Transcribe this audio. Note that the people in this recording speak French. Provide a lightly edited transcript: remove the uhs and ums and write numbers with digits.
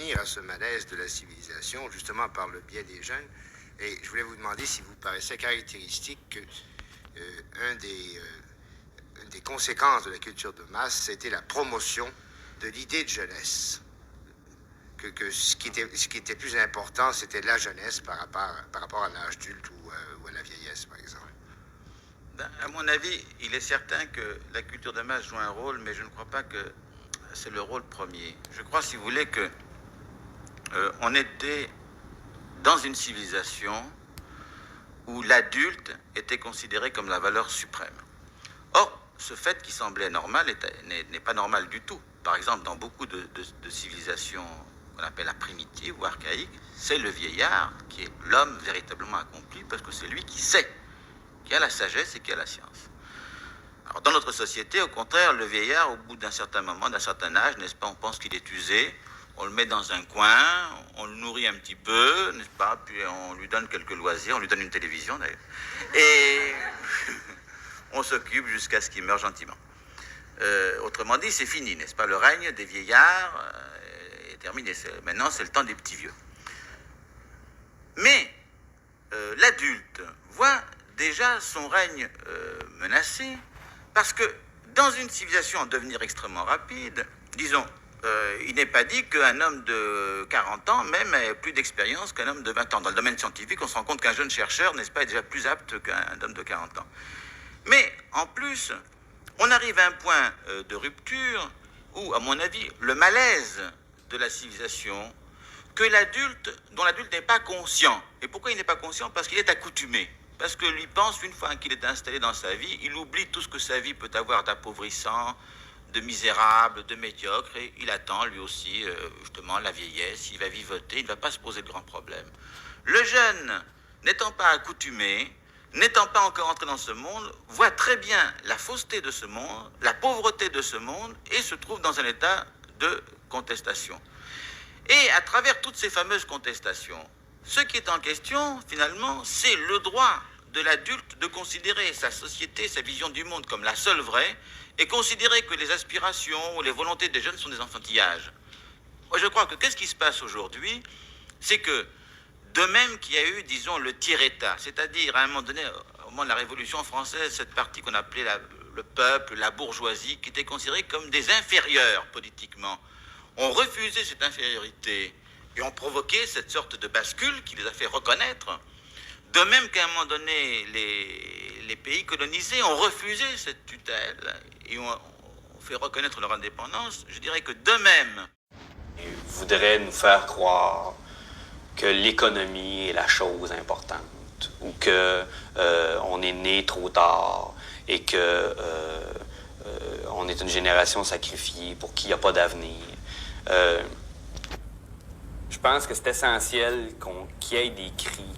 revenir à ce malaise de la civilisation, justement par le biais des jeunes. Et je voulais vous demander si vous paraissait caractéristique que une des conséquences de la culture de masse, c'était la promotion de l'idée de jeunesse. Que ce qui était plus important, c'était la jeunesse par rapport à l'âge adulte ou à la vieillesse, par exemple. Ben, à mon avis, il est certain que la culture de masse joue un rôle, mais je ne crois pas que c'est le rôle premier. Je crois, si vous voulez, que on était dans une civilisation où l'adulte était considéré comme la valeur suprême. Or, ce fait qui semblait normal n'est pas normal du tout. Par exemple, dans beaucoup de civilisations qu'on appelle la primitive ou archaïque, c'est le vieillard qui est l'homme véritablement accompli, parce que c'est lui qui sait, qui a la sagesse et qui a la science. Alors, dans notre société, au contraire, le vieillard, au bout d'un certain moment, d'un certain âge, n'est-ce pas, on pense qu'il est usé, on le met dans un coin, on le nourrit un petit peu, n'est-ce pas, puis on lui donne quelques loisirs, on lui donne une télévision d'ailleurs, et on s'occupe jusqu'à ce qu'il meure gentiment. Autrement dit, c'est fini, n'est-ce pas, le règne des vieillards est terminé, maintenant c'est le temps des petits vieux. Mais l'adulte voit déjà son règne menacé, parce que dans une civilisation en devenir extrêmement rapide, disons, il n'est pas dit qu'un homme de 40 ans même ait plus d'expérience qu'un homme de 20 ans. Dans le domaine scientifique, on se rend compte qu'un jeune chercheur, n'est-ce pas, est déjà plus apte qu'un homme de 40 ans. Mais en plus, on arrive à un point de rupture où, à mon avis, le malaise de la civilisation, dont l'adulte n'est pas conscient. Et pourquoi il n'est pas conscient? Parce qu'il est accoutumé. Parce que lui pense, une fois qu'il est installé dans sa vie, il oublie tout ce que sa vie peut avoir d'appauvrissant, de misérable, de médiocre, et il attend lui aussi, justement, la vieillesse. Il va vivoter, il ne va pas se poser de grands problèmes. Le jeune, n'étant pas accoutumé, n'étant pas encore entré dans ce monde, voit très bien la fausseté de ce monde, la pauvreté de ce monde, et se trouve dans un état de contestation. Et à travers toutes ces fameuses contestations, ce qui est en question, finalement, c'est le droit de l'adulte de considérer sa société, sa vision du monde comme la seule vraie, et considérer que les aspirations ou les volontés des jeunes sont des enfantillages. Moi, je crois que qu'est-ce qui se passe aujourd'hui, c'est que, de même qu'il y a eu, disons, le tiers-état, c'est-à-dire, à un moment donné, au moment de la Révolution française, cette partie qu'on appelait le peuple, la bourgeoisie, qui était considérée comme des inférieurs politiquement, ont refusé cette infériorité et ont provoqué cette sorte de bascule qui les a fait reconnaître. De même qu'à un moment donné, les pays colonisés ont refusé cette tutelle et ont fait reconnaître leur indépendance, je dirais que de même. Ils voudraient nous faire croire que l'économie est la chose importante ou que on est né trop tard et que on est une génération sacrifiée pour qui il n'y a pas d'avenir. Je pense que c'est essentiel qu'il y ait des cris